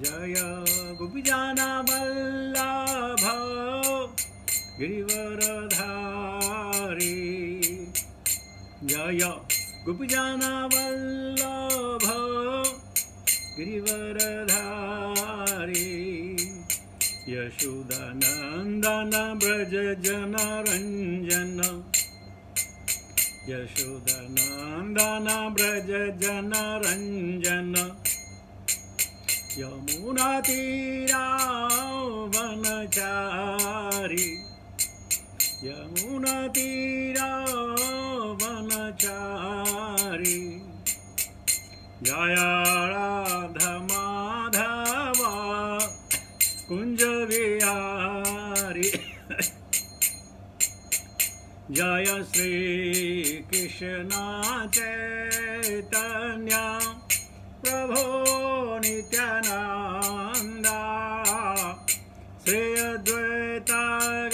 जय गोपीजनवल्लभ गिरिवरधारी जय गोपीजनवल्लभ गिरिवरधारी यशोदानंदन ब्रज जनरंजन यशोदानंदन ब्रज जनरंजन यमुना तीरा वनचारी यमुना तीरा वनचारी जय राधा माधव कुंज विहारी जय श्री कृष्ण चैतन्य प्रभो नित्यानंद श्री अद्वैत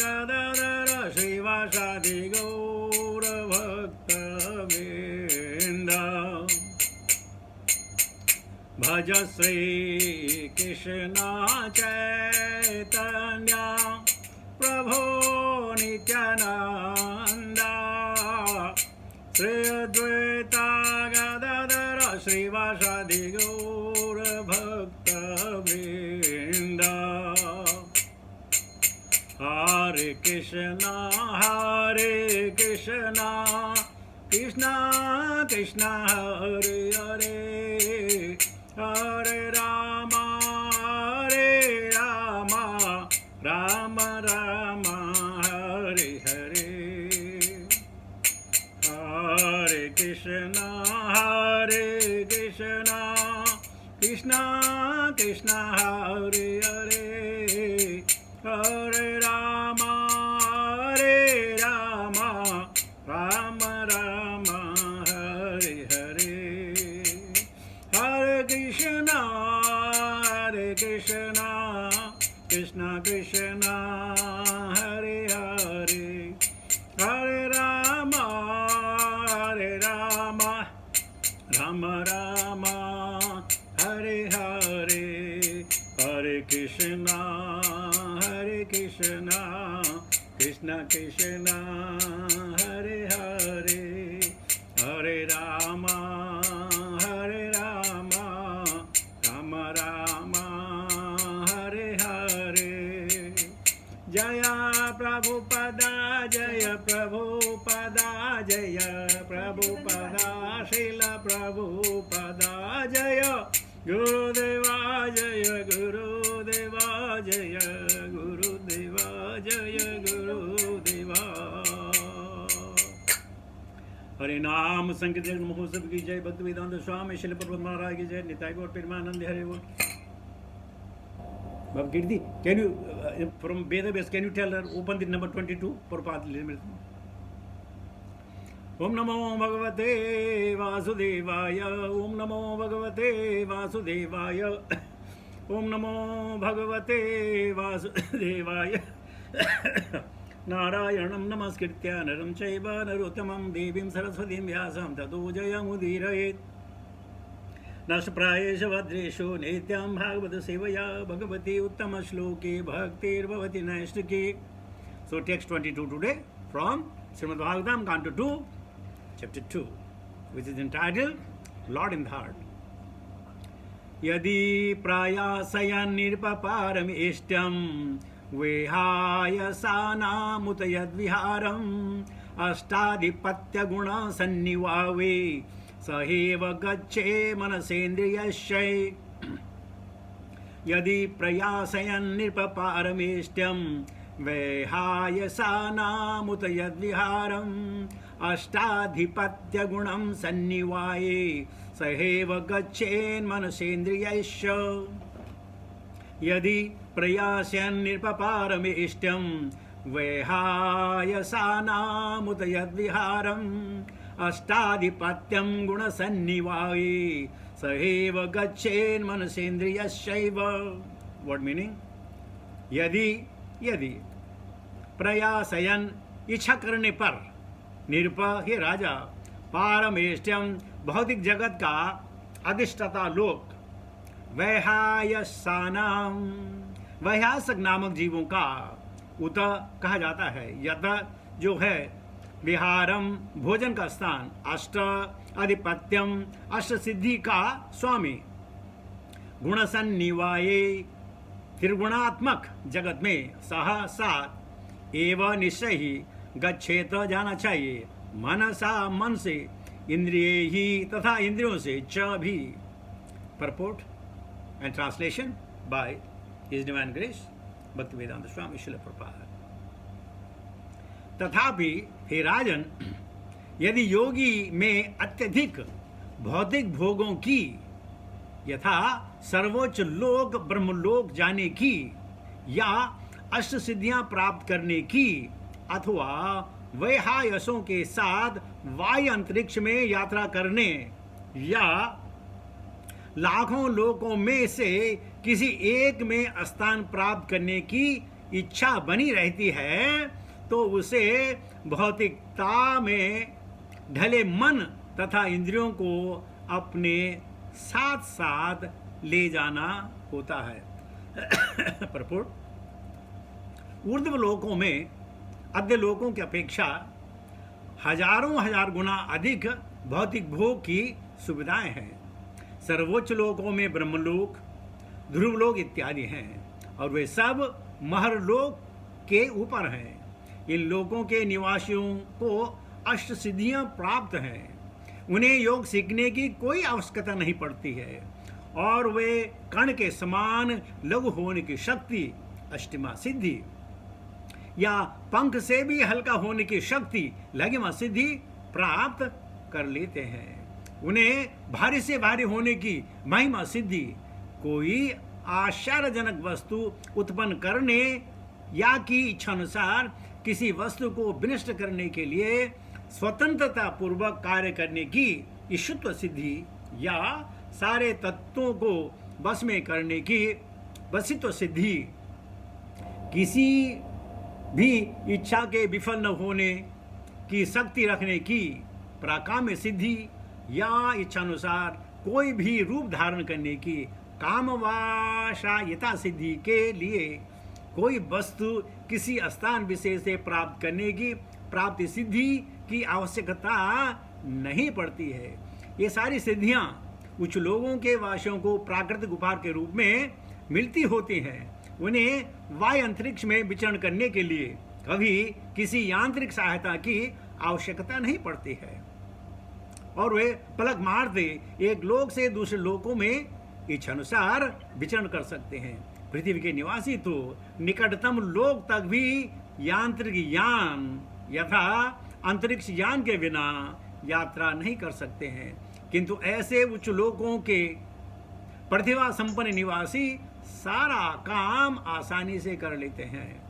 गदाधर श्रीवासादि गौर भक्तवृंद भज श्री कृष्ण चैतन्य प्रभो नित्यानंद श्री अद्वैत गदाधर श्रीवासादि गौर भक्तवृंद हरे कृष्ण कृष्ण कृष्ण हरे हरे हरे राम राम राम हरे हरे हरे कृष्ण कृष्ण कृष्ण हरे हरे हरे राम राम राम हरे हरे हरे कृष्ण कृष्ण कृष्ण हरे हरे हरे राम राम राम हरे हरे हरे कृष्ण कृष्ण कृष्ण हरे हरे हरे राम राम राम हरे हरे जय प्रभुपदा जय प्रभुपदा जय प्रभुपदा श्रील प्रभुपदा जय गुरुदेवा जय गुरुदेवा जय गुरुदेवा जय गुरुदेवा हरे नाम संकीर्तन महोत्सव की जय भक्ति वेदांत स्वामी श्रील प्रभुपाद महाराज की जय निताई गौर प्रेमानंद हरे बोल Bhava Kirti, can you from Vedabhyas can you tell her open the number 22 Prabhupada limit. Om Namo Bhagavate Vasudevaya Om Namo Bhagavate Vasudevaya Om Namo Bhagavate Vasudevaya Narayanam Namaskritya Naram Chaiva Narottamam Devim Saraswatim Vyasam Tato Jayamudhirayet नष्टप्रायेष भद्रेषु नित्यं भागवत सेवया भगवती उत्तम श्लोके भक्तिर्भवति नैष्टिकी. So text 22 today from Srimad Bhagavatam Canto 2 chapter 2 which is entitled Lord in the Heart. यदि प्रयासयन् निरपपारम् इष्टं वेहायसानामुत यद्विहारम् अष्टाधिपत्यगुणसन्निवावे सहेव गच्छे मनसेन्द्रियश्चै यदि प्रयासयन् निरपपारमिष्टं वैहायसानामुत यद्विहारम् अष्टाधिपत्यगुणं सन्निवाये सहेव गच्छेन् मनसेन्द्रियश्च यदि प्रयासयन् निरपपारमिष्टं वैहायसानामुत यद्विहारम् अष्टाधिपत्यं गुणसन्निवाये सहेव गच्छेन् मनसेन्द्रियश्चैव. What meaning? यदि प्रयासयन् इच्छा करने पर निरप हे राजा पारमेष्ठ्यम भौतिक जगत का अधिष्ठाता लोक वैहायसानाम, वैहासक नामक जीवों का उत कहा जाता है, यत जो है विहारम भोजन का स्थान, अष्ट अधिपत्यम अष्ट सिद्धि का स्वामी, गुणसन्निवाये त्रिगुणात्मक जगत में सह सात एवं निश्चय ही गच्छेत जाना चाहिए, मनसा मन से, इंद्रिय ही तथा इंद्रियों से च भी। Purport and translation by his divine grace Bhaktivedanta Swami Srila Prabhupada. तथापि हे राजन, यदि योगी में अत्यधिक भौतिक भोगों की यथा सर्वोच्च लोक ब्रह्मलोक जाने की या अष्ट सिद्धियां प्राप्त करने की अथवा वैहायसों के साथ वायु अंतरिक्ष में यात्रा करने या लाखों लोकों में से किसी एक में स्थान प्राप्त करने की इच्छा बनी रहती है, तो उसे भौतिकता में ढले मन तथा इंद्रियों को अपने साथ साथ ले जाना होता है। परपोर्ट, ऊर्ध्व लोकों में अध्य लोकों की अपेक्षा हजारों हजार गुना अधिक भौतिक भोग की सुविधाएं हैं। सर्वोच्च लोकों में ब्रह्मलोक, ध्रुवलोक इत्यादि हैं, और वे सब महरलोक के ऊपर हैं। इन लोकों के निवासियों को अष्ट सिद्धियां प्राप्त हैं, उन्हें योग सीखने की कोई आवश्यकता नहीं पड़ती है, और वे कण के समान लघु होने की शक्ति अष्टमा सिद्धि या पंख से भी हल्का होने की शक्ति लघिमा सिद्धि प्राप्त कर लेते हैं। उन्हें भारी से भारी होने की महिमा सिद्धि कोई आश्चर्यजनक वस्तु उत्पन्न करने या की इच्छानुसार किसी वस्तु को विनष्ट करने के लिए स्वतंत्रता पूर्वक कार्य करने की ईशुत्व सिद्धि या सारे तत्वों को बस में करने की वसित्व सिद्धि, किसी भी इच्छा के विफल न होने की शक्ति रखने की प्राकाम्य सिद्धि या इच्छानुसार कोई भी रूप धारण करने की कामवाशायता सिद्धि के लिए कोई वस्तु किसी स्थान विशेष से प्राप्त करने की प्राप्ति सिद्धि की आवश्यकता नहीं पड़ती है। ये सारी सिद्धियां उच्च लोगों के वासियों को प्राकृतिक उपहार के रूप में मिलती होती हैं। उन्हें वायु अंतरिक्ष में विचरण करने के लिए कभी किसी यांत्रिक सहायता की आवश्यकता नहीं पड़ती है, और वे पलक मारते एक लोक से दूसरे लोकों में इच्छानुसार विचरण कर सकते हैं। पृथ्वी के निवासी तो निकटतम लोक तक भी यांत्रिक यान यथा अंतरिक्ष यान के बिना यात्रा नहीं कर सकते हैं, किंतु ऐसे उच्च लोकों के प्रतिभा संपन्न निवासी सारा काम आसानी से कर लेते हैं,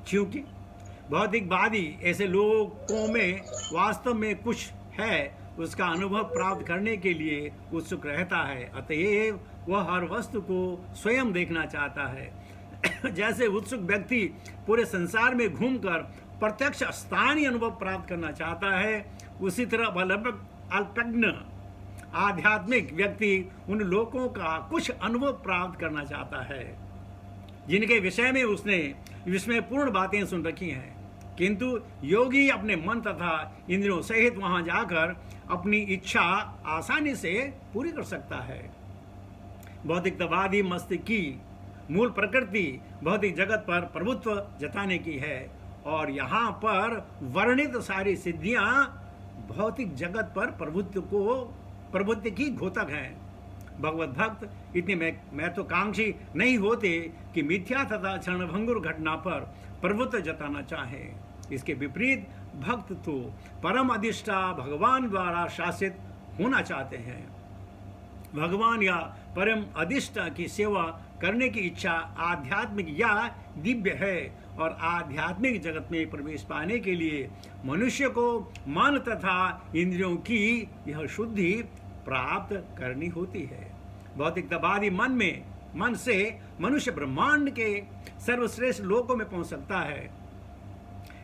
क्योंकि भौतिकवादी ऐसे लोगों में वास्तव में कुछ है उसका अनुभव प्राप्त करने के लिए उत्सुक रहता है। अतएव वह हर वस्तु को स्वयं देखना चाहता है। जैसे उत्सुक व्यक्ति पूरे संसार में घूमकर प्रत्यक्ष स्थानीय अनुभव प्राप्त करना चाहता है, उसी तरह अल्पज्ञ आध्यात्मिक व्यक्ति उन लोगों का कुछ अनुभव प्राप्त करना चाहता है जिनके विषय में उसने विस्मयपूर्ण बातें सुन रखी हैं, किंतु योगी अपने मन तथा इंद्रियों सहित वहां जाकर अपनी इच्छा आसानी से पूरी कर सकता है। भौतिकतावादी मस्तिष्क की मूल प्रकृति भौतिक जगत पर प्रभुत्व जताने की है, और यहाँ पर वर्णित सारी सिद्धियां भौतिक जगत पर प्रभुत्व की घोतक हैं। भगवत भक्त इतने महत्वाकांक्षी नहीं होते कि मिथ्या तथा क्षणभंगुर घटना पर प्रभुत्व जताना चाहें। इसके विपरीत भक्त तो परम अधिष्ठा भगवान द्वारा शासित होना चाहते हैं। भगवान या परम अधिष्ठा की सेवा करने की इच्छा आध्यात्मिक या दिव्य है, और आध्यात्मिक जगत में प्रवेश पाने के लिए मनुष्य को मन तथा इंद्रियों की यह शुद्धि प्राप्त करनी होती है। भौतिकतावादी मन से मनुष्य ब्रह्मांड के सर्वश्रेष्ठ लोकों में पहुंच सकता है,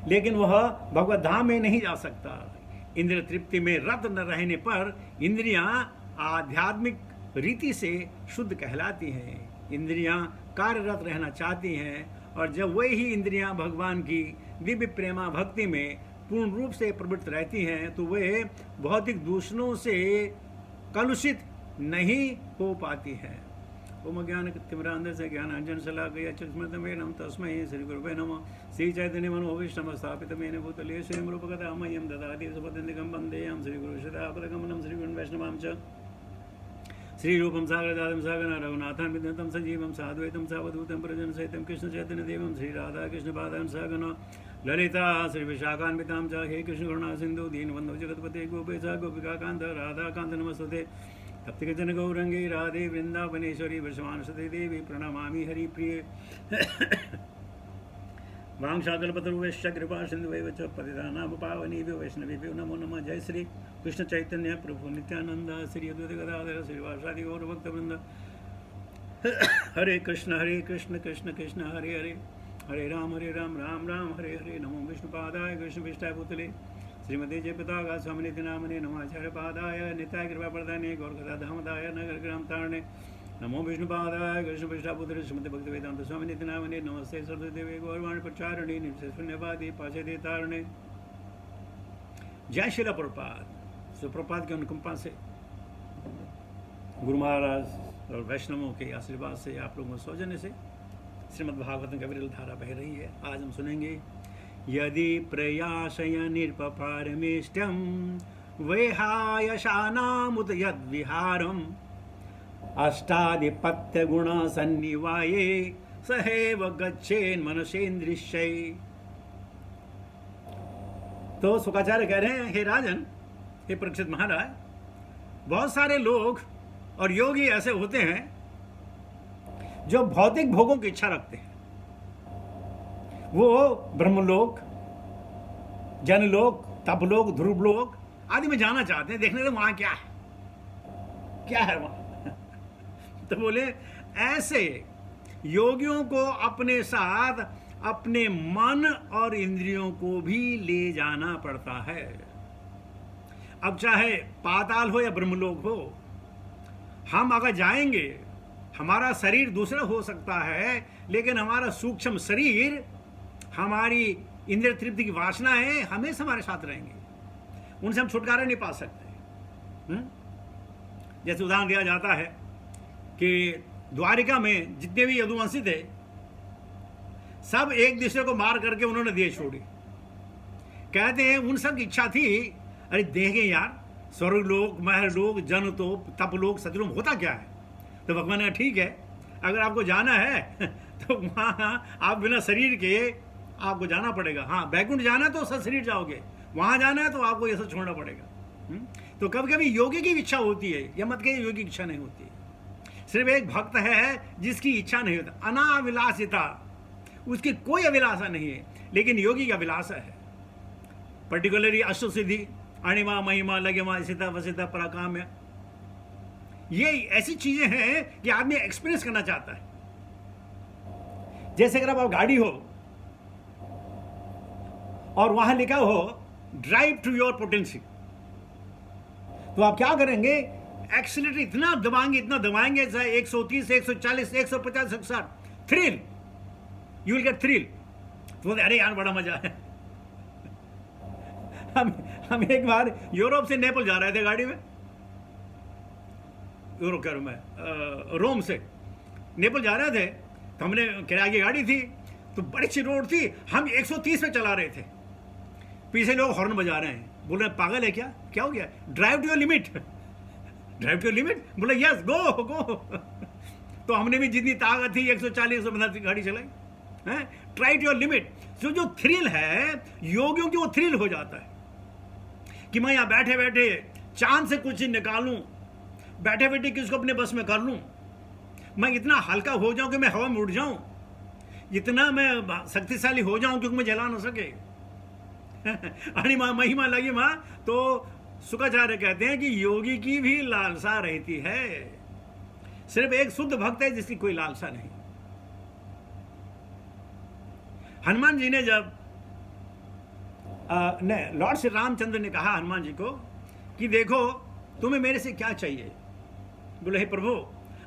लेकिन वह भगवत धाम में नहीं जा सकता। इंद्रिय तृप्ति में रत न रहने पर इंद्रियां आध्यात्मिक रीति से शुद्ध कहलाती हैं। इंद्रियां कार्यरत रहना चाहती हैं, और जब वही इंद्रियां भगवान की दिव्य प्रेमा भक्ति में पूर्ण रूप से प्रवृत्त रहती हैं, तो वे भौतिक दूषणों से कलुषित नहीं हो पाती हैं। ओम ज्ञान तिमिरांधस्य से ज्ञान अंजन शलाकया चक्षुर्मिलितं नमः तस्मै श्री गुरुवे नमः। श्री चैतन्य मनोभीष्टं स्थापितं येन भूतले स्वयं रूपकथा मह्यं ददाति स्वपदान्तिकं वन्देऽहं श्री गुरु श्रीरापदकमलं श्री गुरुं वैष्णवां च श्री रूपं सागरजातं सागरं रघुनाथं विद्युतं सजीवं साद्वैतं सावधूतं प्रजनसहितं कृष्ण चैतन्य देवं श्री राधा कृष्ण पादां सागरं ललिता श्री विशाखान्वितां च हे कृष्ण करुणा सिन्धु दीनबन्धु जगत्पते गोपेश गोपिका कान्त राधा कान्त नमस्ते तप्तिकजन गौरंगे राधे वृंदावनेश्वरी वृषभानुसुते देवी प्रणमामि हरिप्रिये वांशाकल्पतरुभ्यश्च कृपा सिन्धुभ्यैव च पतितानां पावनेभ्यो वैष्णवेभ्यो नमो नमः। जय श्री कृष्ण चैतन्य प्रभु नित्यानंद श्री अद्वैत गदाधर श्रीवासादि गौरभक्तवृंद। हरे कृष्ण कृष्ण कृष्ण हरे हरे, हरे राम राम राम हरे हरे। नमो विष्णुपादाय कृष्ण विष्टाय भूतले श्रीमती जयपताका स्वामिनिधि नामने नमाचार्य पादाय निताय कृपा प्रदाने गौरकथा धामदाय नगर ग्राम तारणे। नमो विष्णुपादाय कृष्ण विष्टापुत्र श्रीमती भक्ति वेदांत स्वामिनिधि नामने नमस्ते सरस्वती देवी गौरवाणी प्रचारिणी निर्विशेष शून्यवादी पाशे तारणे। जय श्रील प्रभुपाद। सुप्रभात की अनुकंपा से गुरु महाराज और वैष्णवों के आशीर्वाद से आप लोगों के सौजन्य से श्रीमद् भागवतम की विरल धारा बह रही है। आज हम सुनेंगे यदि प्रयासय निरपपारमेष्टं वेहायशानामुत यद्विहारम् अष्टाधिपत्य गुण सन्निवाये सहेव गच्छेन् मनसेन्द्रियै। तो शुकाचार्य कह रहे हैं, हे राजन, हे परीक्षित महाराज, बहुत सारे लोग और योगी ऐसे होते हैं जो भौतिक भोगों की इच्छा रखते हैं। वो ब्रह्मलोक, जनलोक, तपलोक, ध्रुवलोक आदि में जाना चाहते हैं, देखने से वहां क्या है वहां। तो बोले ऐसे योगियों को अपने साथ अपने मन और इंद्रियों को भी ले जाना पड़ता है। अब चाहे पाताल हो या ब्रह्मलोक हो, हम अगर जाएंगे, हमारा शरीर दूसरा हो सकता है, लेकिन हमारा सूक्ष्म शरीर, हमारी इंद्रिय तृप्ति की वासनाएं हमेशा हमारे साथ रहेंगे, उनसे हम छुटकारा नहीं पा सकते। जैसे उदाहरण दिया जाता है कि द्वारिका में जितने भी यदुवंशी थे, सब एक दूसरे को मार करके उन्होंने देश छोड़ी। कहते हैं उन सब की इच्छा थी, अरे देखें यार, स्वर्गलोक, महरलोक, जनतोप, तपलोक, सतलोक होता क्या है। तो भगवान ने ठीक है, अगर आपको जाना है तो वहाँ आप बिना शरीर के आपको जाना पड़ेगा। हाँ, बैकुंठ जाना है तो शरीर जाओगे, वहाँ जाना है तो आपको ये सब छोड़ना पड़ेगा। तो कभी कभी योगी की इच्छा होती है, यह मत कहिए योगी की इच्छा नहीं होती। सिर्फ एक भक्त है जिसकी इच्छा नहीं होता, अनाविलासिता, उसकी कोई अभिलाषा नहीं है, लेकिन योगी की अभिलाषा है। पर्टिकुलरली अष्ट सिद्धि, अणिमा, महिमा, लगिमा, सीता वसिता, पराकाम्य, ये ऐसी चीजें हैं कि आदमी एक्सपीरियंस करना चाहता है। जैसे अगर आप गाड़ी हो और वहां लिखा हो ड्राइव टू योर पोटेंशियल, तो आप क्या करेंगे, एक्सीलरेटर इतना दबाएंगे, चाहे 130, 140, 150, 160, thrill, you will get thrill. तो अरे यार बड़ा मजा है। हम एक बार यूरोप से नेपाल जा रहे थे गाड़ी में, यूरोप कह रहा हूं मैं, रोम से नेपाल जा रहे थे। तो हमने किराए की गाड़ी थी, तो बड़ी अच्छी रोड थी, हम 130 पे चला रहे थे, पीछे लोग हॉर्न बजा रहे हैं, बोल रहे पागल है क्या हो गया, drive to your limit, drive to your limit. बोले यस, गो। तो हमने भी जितनी ताकत थी 140 150 गाड़ी चलाई है, ट्राई टू योर लिमिट। जो थ्रिल है योगियों की, वो थ्रिल हो जाता है कि मैं यहाँ बैठे बैठे चांद से कुछ निकालूं, बैठे बैठे किसको अपने बस में कर लूं, मैं इतना हल्का हो जाऊं कि मैं हवा में उड़ जाऊं, इतना मैं शक्तिशाली हो जाऊं क्योंकि मैं जला ना सके। अणिमा, महिमा, लगिमा। तो शुकाचार्य कहते हैं कि योगी की भी लालसा रहती है, सिर्फ एक शुद्ध भक्त है जिसकी कोई लालसा नहीं। हनुमान जी ने जब लॉर्ड श्री रामचंद्र ने कहा हनुमान जी को कि देखो तुम्हें मेरे से क्या चाहिए, बोले हे प्रभु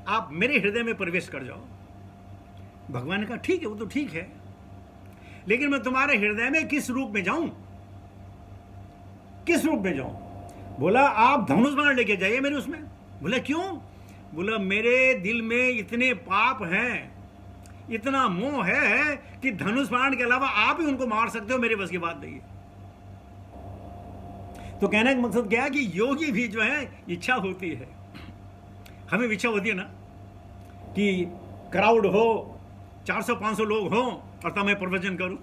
आप मेरे हृदय में प्रवेश कर जाओ। भगवान ने कहा ठीक है, वो तो ठीक है, लेकिन मैं तुम्हारे हृदय में किस रूप में जाऊं, किस रूप में जाऊं? बोला आप धनुष बाण लेके जाइए मेरे उसमें। बोला क्यों? बोला मेरे दिल में इतने पाप हैं, इतना मोह है कि धनुष बाण के अलावा आप ही उनको मार सकते हो, मेरे बस की बात नहीं है। तो कहने का मकसद क्या है कि योगी भी जो है इच्छा होती है, हमें इच्छा होती है ना कि क्राउड हो, 400-500 लोग हो और तब मैं प्रवचन करूं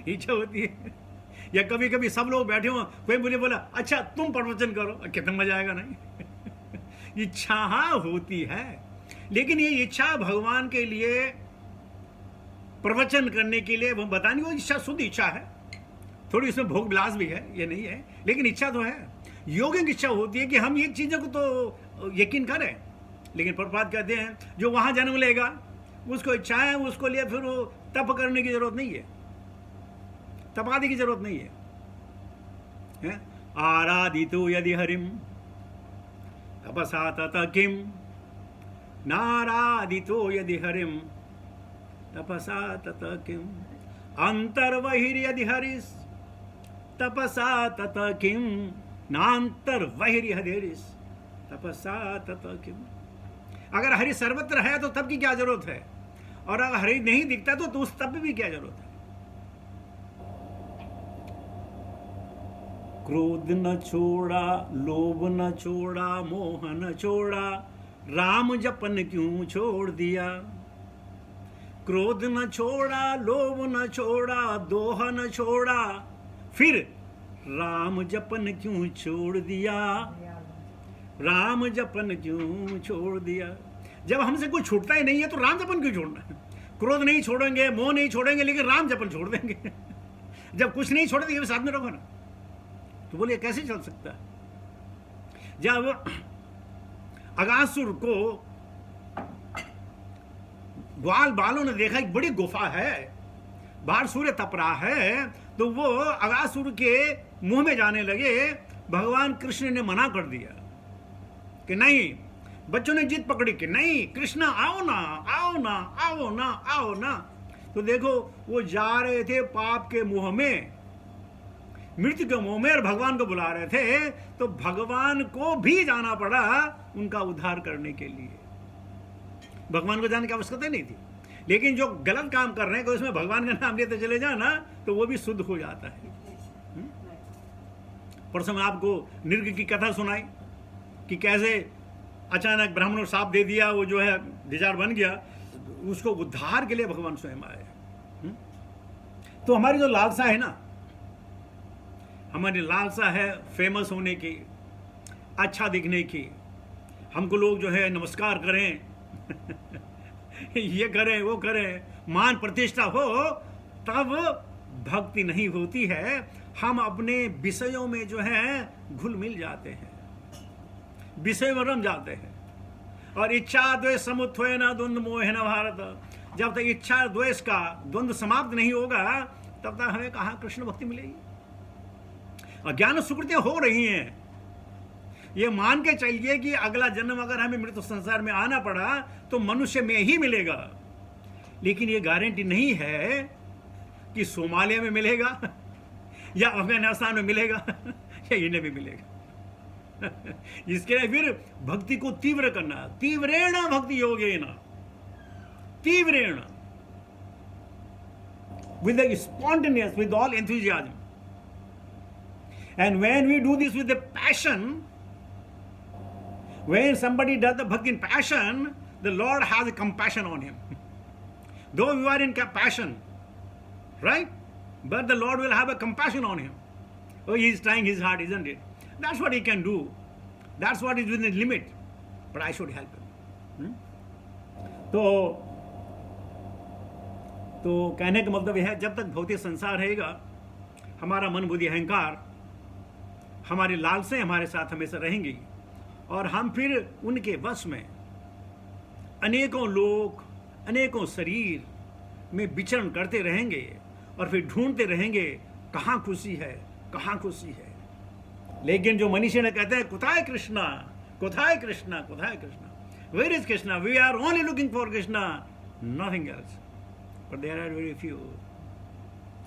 इच्छा होती है। या कभी कभी सब लोग बैठे हो, कोई मुझे बोला अच्छा तुम प्रवचन करो, कितना मजा आएगा नहीं इच्छा होती है, लेकिन ये इच्छा भगवान के लिए प्रवचन करने के लिए वो बतानी, वो इच्छा शुद्ध इच्छा है, थोड़ी इसमें भोग विलास भी है, ये नहीं है, लेकिन इच्छा तो है। योगिक इच्छा होती है कि हम ये चीज़ों को तो यकीन करें, लेकिन प्रभुपाद कहते हैं जो वहाँ जन्म लेगा उसको इच्छा है, उसको लिए फिर वो तप करने की जरूरत नहीं है, तपादि की जरूरत नहीं है? आराधितो यदि हरिम तपसा तत किम, नाराधितो यदि हरिम तपसा तत किम, अंतर्वहिर्यदि हरिस तपसा तत किम, नांतर्वहिर्यदिस तपसा तत किम। अगर हरि सर्वत्र है तो तप की क्या जरूरत है, और अगर हरि नहीं दिखता तो उस तप भी क्या जरूरत है? क्रोध न छोड़ा, लोभ न छोड़ा, मोह न छोड़ा, राम जपन क्यों छोड़ दिया? क्रोध न छोड़ा, लोभ न छोड़ा, दोह न छोड़ा, फिर राम जपन क्यों छोड़ दिया? राम जपन क्यों छोड़ दिया? जब हमसे कुछ छूटता ही नहीं है तो राम जपन क्यों छोड़ना है? क्रोध नहीं छोड़ेंगे, मोह नहीं छोड़ेंगे, लेकिन राम जपन छोड़ देंगे जब कुछ नहीं छोड़ेंगे ये भी साथ में रखो ना, तो बोलिए कैसे चल सकता है? जब अगासुर को ग्वाल बालों ने देखा एक बड़ी गुफा है, बाहर सूर्य तप रहा है, तो वो अगासुर के मुंह में जाने लगे। भगवान कृष्ण ने मना कर दिया कि नहीं, बच्चों ने जिद पकड़ी कि नहीं कृष्ण आओ ना, आओ ना, आओ ना, आओ ना। तो देखो वो जा रहे थे पाप के मुंह में, मृत्यु के मुंह में, और भगवान को बुला रहे थे, तो भगवान को भी जाना पड़ा उनका उद्धार करने के लिए। भगवान को जाने की आवश्यकता नहीं थी, लेकिन जो गलत काम कर रहे हैं, कोई उसमें भगवान का नाम लेते चले जाना तो वो भी शुद्ध हो जाता है। परसों मैं आपको निर्ग की कथा सुनाई कि कैसे अचानक ब्राह्मणों साप दे दिया, वो जो है डिजार बन गया, उसको उद्धार के लिए भगवान स्वयं आए। तो हमारी जो लालसा है ना, हमारी लालसा है फेमस होने की, अच्छा दिखने की, हमको लोग जो है नमस्कार करें ये करें वो करें, मान प्रतिष्ठा हो, तब भक्ति नहीं होती है। हम अपने विषयों में जो है घुल मिल जाते हैं, विषय में रम जाते हैं। और इच्छा द्वेष समुत्थय न द्वंद्व मोह न भारत, जब तक इच्छा द्वेष का द्वंद्व समाप्त नहीं होगा तब तक हमें कहाँ कृष्ण भक्ति मिलेगी? अज्ञान सुकृतियां हो रही हैं, ये मान के चलिए कि अगला जन्म अगर हमें मृत्यु संसार में आना पड़ा तो मनुष्य में ही मिलेगा, लेकिन ये गारंटी नहीं है कि सोमालिया में मिलेगा या अफगानिस्तान में मिलेगा या इन्हें भी मिलेगा इसके लिए फिर भक्ति को तीव्र करना, तीव्रेण भक्ति योगेन, तीव्रेण, with a spontaneous, with all enthusiasm. And when we do this with a passion, when somebody does the bhakti in passion, the Lord has a compassion on him. Though you are in passion, right? But the Lord will have a compassion on him. Oh, he is trying his heart, isn't it? That's what he can do. That's what is within the limit. But I should help him. तो कहने का मतलब यह है, जब तक भौतिक संसार रहेगा, हमारा मन बुद्धि अहंकार, हमारी लालसें हमारे साथ हमेशा रहेंगी, और हम फिर उनके वश में अनेकों लोग, अनेकों शरीर में विचरण करते रहेंगे, और फिर ढूंढते रहेंगे कहाँ खुशी है, कहाँ खुशी है। लेकिन जो मनीषी ने कहते हैं कुताय Krishna, Kothai Krishna, Kothai Krishna. Where is Krishna? We are only looking for Krishna, nothing else. But there are very few.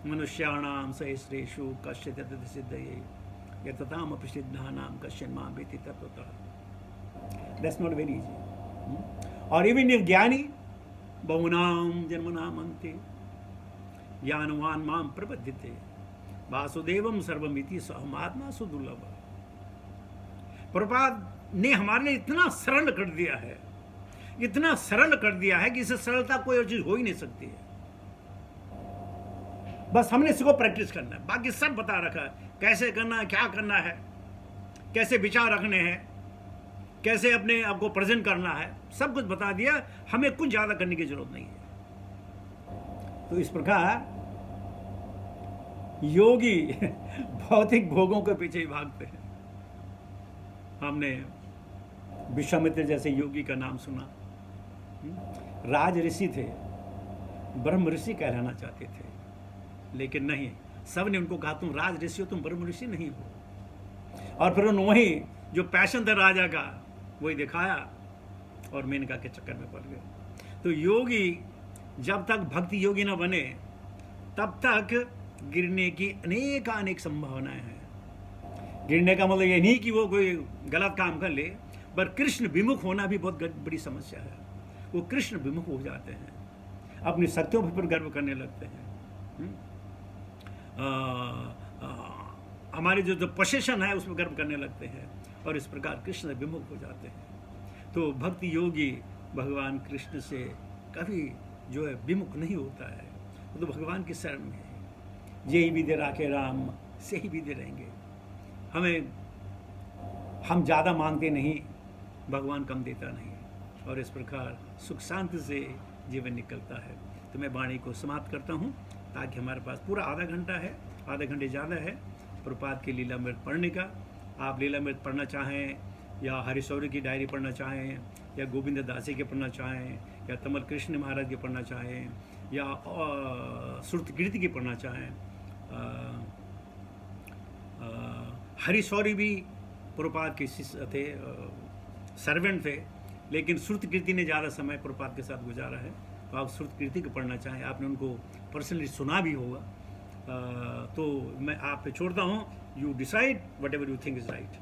Manushyanam sahasreshu kasyat yatati siddhaye yatatam apasiddhanam kasyamam veti tattvatah. That's not very easy. Or even if Jnani, Bahunam Janmanam Ante, Jnanavan Mam Prapadyate, Vasudevam Sarvamiti Sahamatma Sudulava. Prabhupada ने हमारे लिए इतना सरल कर दिया है, इतना सरल कर दिया है कि इससे सरलता कोई और चीज हो ही नहीं सकती है। बस हमने इसको प्रैक्टिस करना है, बाकी सब बता रखा है, कैसे करना है, क्या करना है, कैसे विचार रखने हैं, कैसे अपने आप को प्रेजेंट करना है, सब कुछ बता दिया। हमें कुछ ज्यादा करने की जरूरत नहीं है। तो इस प्रकार योगी भौतिक भोगों के पीछे ही भागते हैं। हमने विश्वामित्र जैसे योगी का नाम सुना, राज ऋषि थे, ब्रह्म ऋषि कहलाना चाहते थे, लेकिन नहीं, सब ने उनको कहा तुम राज ऋषि हो, तुम ब्रह्म ऋषि नहीं हो। और फिर उन्होंने वही जो पैशन था राजा का वही दिखाया और मेनका के चक्कर में पड़ गए। तो योगी जब तक भक्ति योगी न बने तब तक गिरने की अनेक संभावनाएं हैं। गिरने का मतलब ये नहीं कि वो कोई गलत काम कर ले, पर कृष्ण विमुख होना भी बहुत बड़ी समस्या है। वो कृष्ण विमुख हो जाते हैं, अपनी शक्तियों पर गर्व करने लगते हैं। हमारे जो पोसेशन है उसमें गर्व करने लगते हैं और इस प्रकार कृष्ण विमुख हो जाते हैं। तो भक्ति योगी भगवान कृष्ण से कभी जो है विमुख नहीं होता है, वो तो भगवान की शरण में है। यही विधि राखे राम, से ही विधि रहेंगे। हम ज़्यादा मांगते नहीं, भगवान कम देता नहीं, और इस प्रकार सुख शांति से जीवन निकलता है। तो मैं वाणी को समाप्त करता हूँ, ताकि हमारे पास पूरा आधा घंटा है, आधे घंटे ज़्यादा है प्रभुपाद की लीलामृत पढ़ने का। आप लीलामृत पढ़ना चाहें या हरिशौर्य की डायरी पढ़ना चाहें या गोविंद दासी के पढ़ना चाहें या तमल कृष्ण महाराज के पढ़ना चाहें या श्रुत कीर्ति की पढ़ना चाहें। हरिशौरी भी प्रभुपाद के शिष्य थे, सर्वेंट थे, लेकिन श्रुत कीर्ति ने ज़्यादा समय प्रभुपाद के साथ गुजारा है। तो आप श्रुत कीर्ति को पढ़ना चाहें, आपने उनको पर्सनली सुना भी होगा। तो मैं आप पे छोड़ता हूँ, you decide what ever you think is right.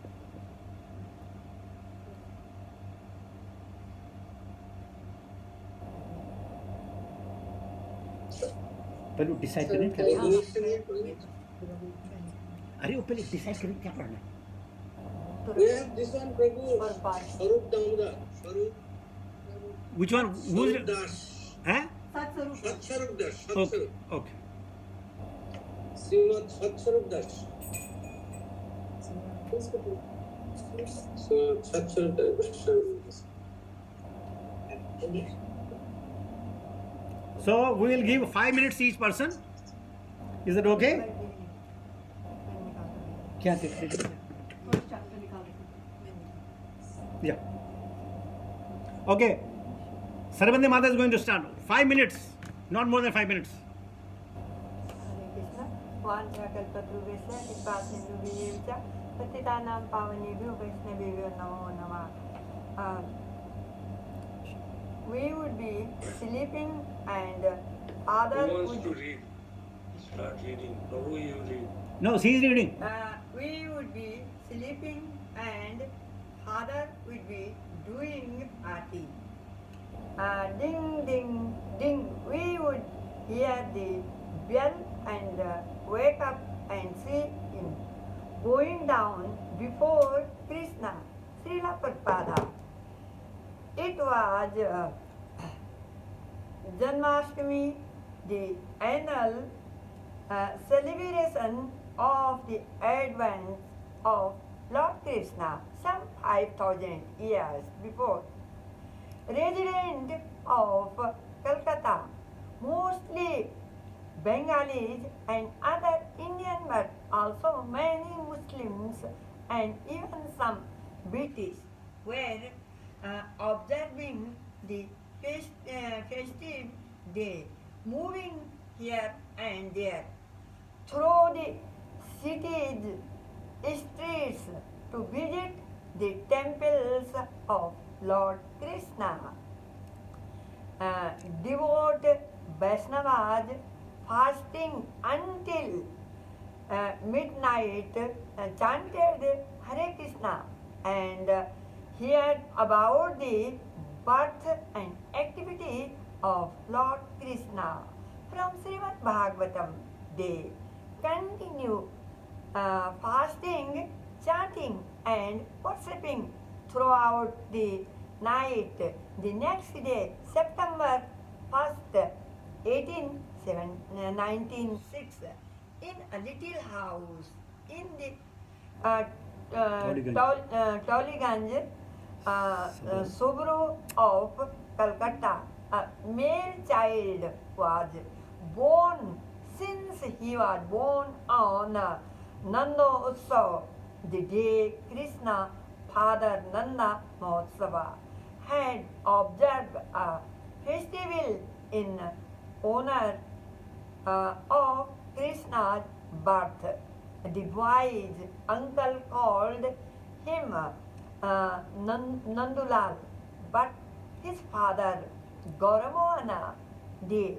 पहले डिसाइड करें क्या, अरे वो पहले डिसाइड करें क्या पढ़ना है। Which one? Who's हैं? सत्स्वरूप दास। Okay, okay. Shrimad सत्स्वरूप Das. सत्स्वरूप Das. So we will give 5 minutes each person. Is it okay? क्या देखते? Yeah. Okay. Sarvande Mata is going to start. 5 minutes, not more than 5 minutes. We would be sleeping and other Who wants would to read? Start reading. Prabhu, you read. No, she is reading. we would be sleeping and father would be doing arti. Ding ding ding, we would hear the bell and wake up and see him going down before Krishna, Srila Prabhupada. It was Janmashtami, the annual celebration of the advent of Lord Krishna some 5,000 years before. Resident of Calcutta, mostly Bengalis and other Indian, but also many Muslims and even some British were observing the festive day, moving here and there through the city's streets to visit the temple temples of Lord Krishna. Devout Vaishnavas fasting until midnight chanted Hare Krishna and heard about the birth and activity of Lord Krishna. From Srimad Bhagavatam, they continue fasting, chanting and worshipping throughout the night. The next day, September 1st, 1906, in a little house in the Toliganj, suburb of Calcutta, a male child was born. Since he was born on Nanda Utsav, the day Krishna Father Nanda Mahotsava had observed a festival in honor of Krishna's birth. The boy's uncle called him Nandulal, but his father Gauramohana did,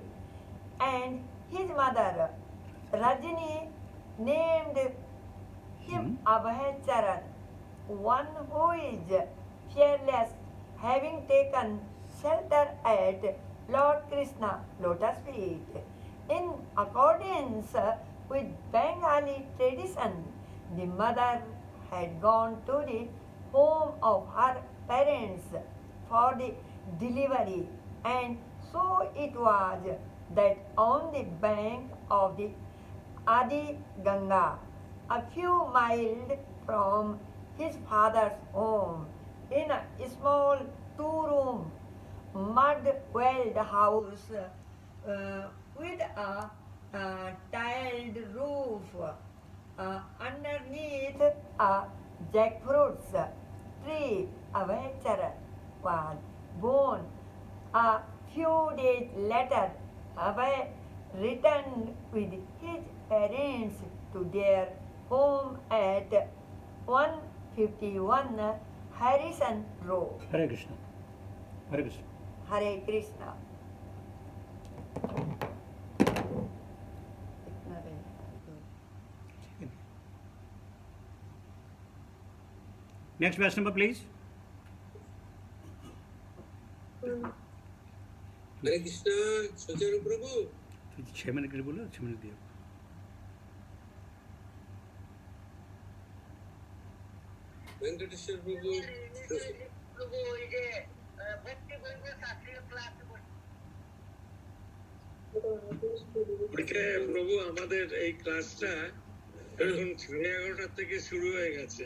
and his mother Rajini named him Abhay-charan, one who is fearless, having taken shelter at Lord Krishna lotus feet. In accordance with Bengali tradition, the mother had gone to the home of her parents for the delivery, and so it was that on the bank of the Adi Ganga, a few miles from his father's home, in a small two-room mud-walled house with a tiled roof, underneath a jackfruit tree, Abhay-charan was born. A few days later, Abhay returned with his parents to their home at 151 Harrison Road. Hare Krishna. Hare Krishna. Hare Krishna. Next verse number, please. हरे कृष्णा सुचारू प्रभु 6 minute के लिए बोलो, 6 minute दिया. वेंकटेश्वर प्रभु প্রভু আমাদের এই ক্লাসটা এখন 11:30 থেকে শুরু হয়ে গেছে,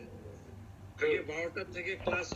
আগে 12টা থেকে ক্লাস